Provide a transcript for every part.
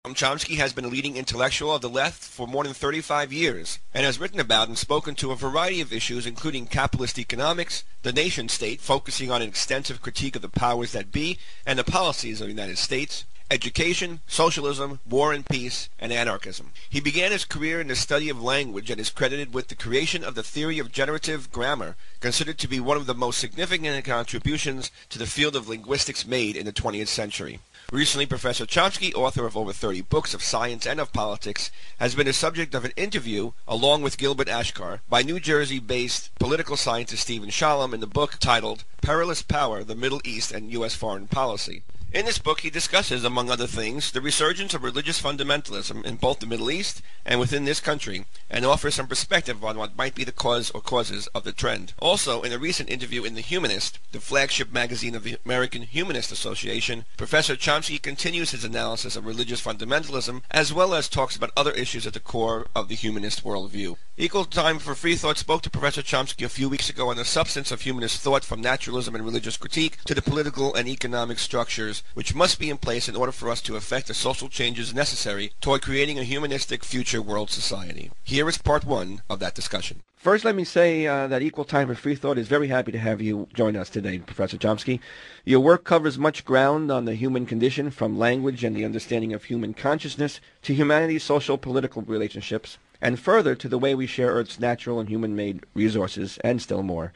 Noam Chomsky has been a leading intellectual of the left for more than 35 years and has written about and spoken to a variety of issues including capitalist economics, the nation-state, focusing on an extensive critique of the powers that be and the policies of the United States, education, socialism, war and peace, and anarchism. He began his career in the study of language and is credited with the creation of the theory of generative grammar, considered to be one of the most significant contributions to the field of linguistics made in the 20th century. Recently, Professor Chomsky, author of over 30 books of science and of politics, has been the subject of an interview, along with Gilbert Ashkar, by New Jersey-based political scientist Stephen Shalom in the book titled Perilous Power, the Middle East and U.S. Foreign Policy. In this book, he discusses, among other things, the resurgence of religious fundamentalism in both the Middle East and within this country, and offers some perspective on what might be the cause or causes of the trend. Also, in a recent interview in The Humanist, the flagship magazine of the American Humanist Association, Professor Chomsky continues his analysis of religious fundamentalism, as well as talks about other issues at the core of the humanist worldview. Equal Time for Free Thought spoke to Professor Chomsky a few weeks ago on the substance of humanist thought, from naturalism and religious critique to the political and economic structures which must be in place in order for us to effect the social changes necessary toward creating a humanistic future world society. Here is part one of that discussion. First, let me say that Equal Time for Free Thought is very happy to have you join us today, Professor Chomsky. Your work covers much ground on the human condition, from language and the understanding of human consciousness to humanity's social-political relationships, and further to the way we share Earth's natural and human-made resources, and still more.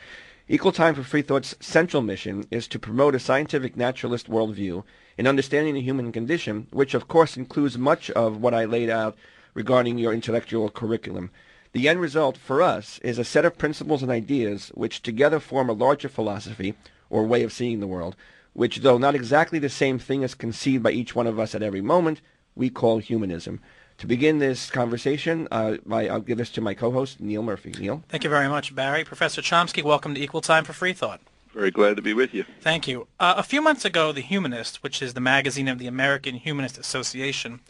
Equal Time for Free Thought's central mission is to promote a scientific naturalist worldview in understanding the human condition, which of course includes much of what I laid out regarding your intellectual curriculum. The end result for us is a set of principles and ideas which together form a larger philosophy, or way of seeing the world, which, though not exactly the same thing as conceived by each one of us at every moment, we call humanism. To begin this conversation, I'll give this to my co-host, Neil Murphy. Neil? Thank you very much, Barry. Professor Chomsky, welcome to Equal Time for Free Thought. Very glad to be with you. Thank you. A few months ago, The Humanist, which is the magazine of the American Humanist Association,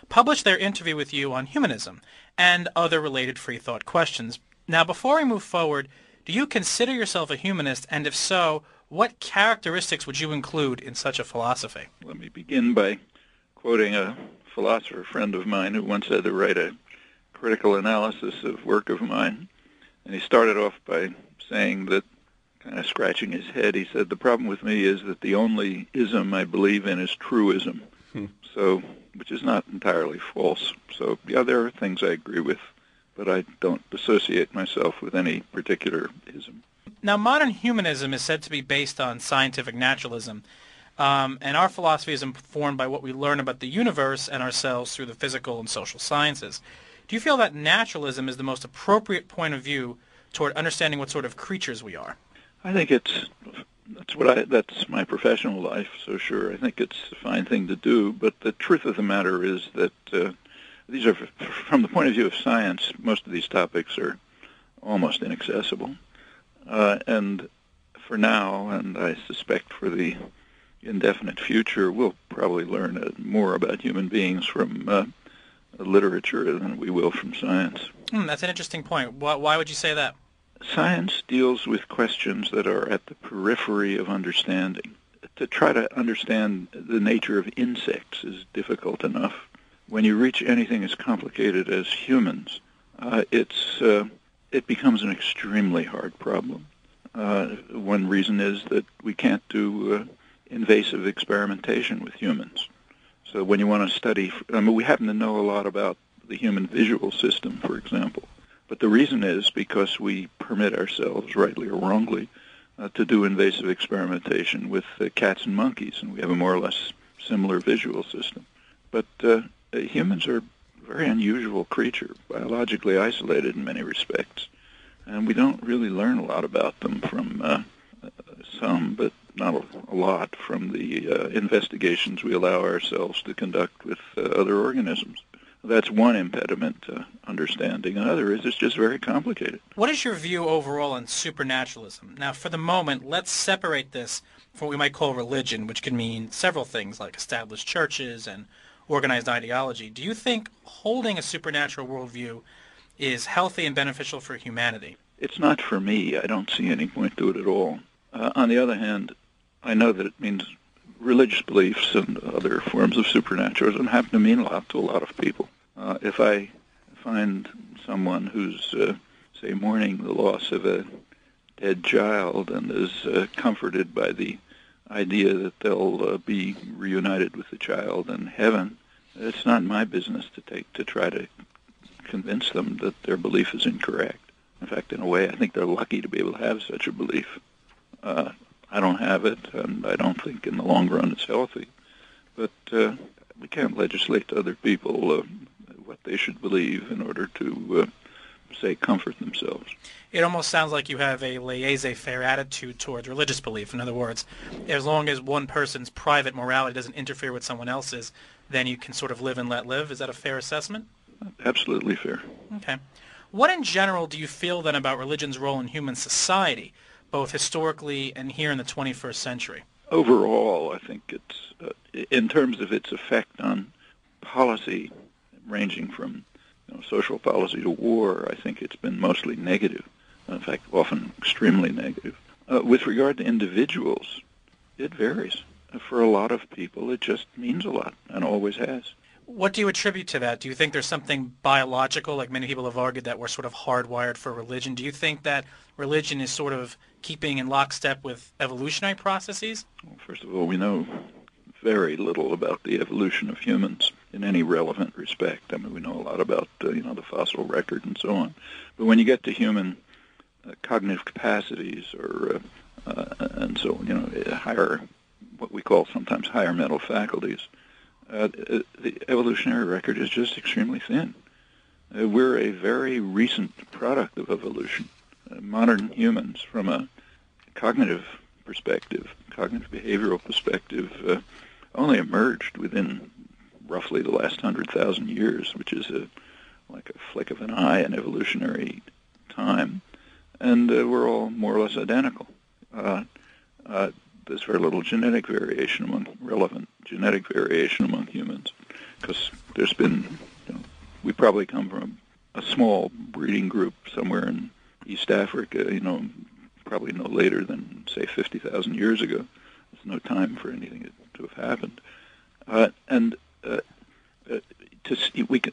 published their interview with you on humanism and other related free thought questions. Now, before we move forward, do you consider yourself a humanist, and if so, what characteristics would you include in such a philosophy? Let me begin by quoting a philosopher friend of mine who once had to write a critical analysis of work of mine. And he started off by saying that, kind of scratching his head, he said, the problem with me is that the only ism I believe in is truism. So, which is not entirely false. So, yeah, there are things I agree with, but I don't associate myself with any particular ism. Now, modern humanism is said to be based on scientific naturalism, and our philosophy is informed by what we learn about the universe and ourselves through the physical and social sciences. Do you feel that naturalism is the most appropriate point of view toward understanding what sort of creatures we are? I think that's my professional life, so sure, I think it's a fine thing to do, but the truth of the matter is that these are, from the point of view of science, most of these topics are almost inaccessible. And for now, and I suspect for the indefinite future, we'll probably learn more about human beings from literature than we will from science. That's an interesting point. Why would you say that? Science deals with questions that are at the periphery of understanding. To try to understand the nature of insects is difficult enough. When you reach anything as complicated as humans, it becomes an extremely hard problem. One reason is that we can't do invasive experimentation with humans. So when you want to study, we happen to know a lot about the human visual system, for example. But the reason is because we permit ourselves, rightly or wrongly, to do invasive experimentation with cats and monkeys, and we have a more or less similar visual system. But humans are a very unusual creature, biologically isolated in many respects, and we don't really learn a lot about them from some, but not a lot, from the investigations we allow ourselves to conduct with other organisms. That's one impediment to understanding. Another is it's just very complicated. What is your view overall on supernaturalism? Now, for the moment, let's separate this from what we might call religion, which can mean several things like established churches and organized ideology. Do you think holding a supernatural worldview is healthy and beneficial for humanity? It's not for me. I don't see any point to it at all. On the other hand, I know that it means religious beliefs and other forms of supernaturalism happen to mean a lot to a lot of people. If I find someone who's, say, mourning the loss of a dead child and is comforted by the idea that they'll be reunited with the child in heaven, it's not my business to try to convince them that their belief is incorrect. In fact, in a way, I think they're lucky to be able to have such a belief. I don't have it, and I don't think in the long run it's healthy. But we can't legislate to other people what they should believe in order to, say, comfort themselves. It almost sounds like you have a laissez-faire attitude towards religious belief. In other words, as long as one person's private morality doesn't interfere with someone else's, then you can sort of live and let live. Is that a fair assessment? Absolutely fair. Okay. What in general do you feel then about religion's role in human society, both historically and here in the 21st century? Overall, I think it's, in terms of its effect on policy, ranging from social policy to war, I think it's been mostly negative. In fact, often extremely negative. With regard to individuals, it varies. For a lot of people, it just means a lot, and always has. What do you attribute to that? Do you think there's something biological, like many people have argued that we're sort of hardwired for religion? Do you think that religion is sort of keeping in lockstep with evolutionary processes? Well, first of all, we know very little about the evolution of humans in any relevant respect. I mean, we know a lot about, the fossil record and so on. But when you get to human cognitive capacities or, and so, higher, what we call sometimes higher mental faculties, the evolutionary record is just extremely thin. We're a very recent product of evolution. Modern humans, from a cognitive perspective, cognitive behavioral perspective, only emerged within roughly the last 100,000 years, which is like a flick of an eye in evolutionary time. And we're all more or less identical. There's very little relevant genetic variation among humans, because there's been, we probably come from a small breeding group somewhere in East Africa, probably no later than, say, 50,000 years ago. There's no time for anything to have happened. We can,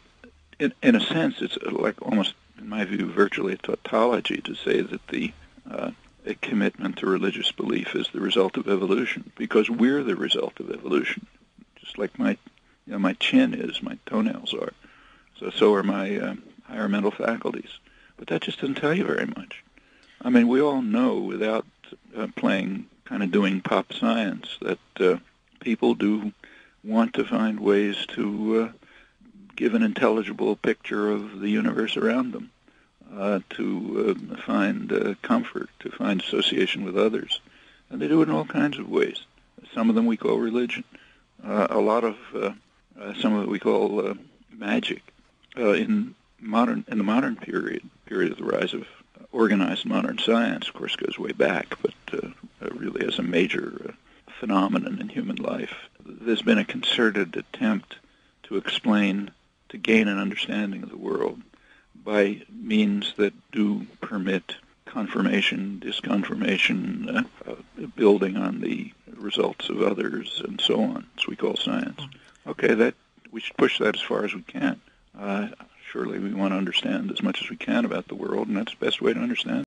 in a sense, it's like almost, in my view, virtually a tautology to say that a commitment to religious belief is the result of evolution, because we're the result of evolution. Just like my chin is, my toenails are. So are my higher mental faculties. But that just doesn't tell you very much. I mean, we all know, without doing pop science, that people do want to find ways to give an intelligible picture of the universe around them, to find comfort, to find association with others. And they do it in all kinds of ways. Some of them we call religion. A lot of some of it we call magic. In the modern period of the rise of organized modern science, of course, goes way back, but really as a major phenomenon in human life. There's been a concerted attempt to gain an understanding of the world by means that do permit confirmation, disconfirmation, building on the results of others, and so on. That's what we call science. Okay, we should push that as far as we can. Surely we want to understand as much as we can about the world, and that's the best way to understand it.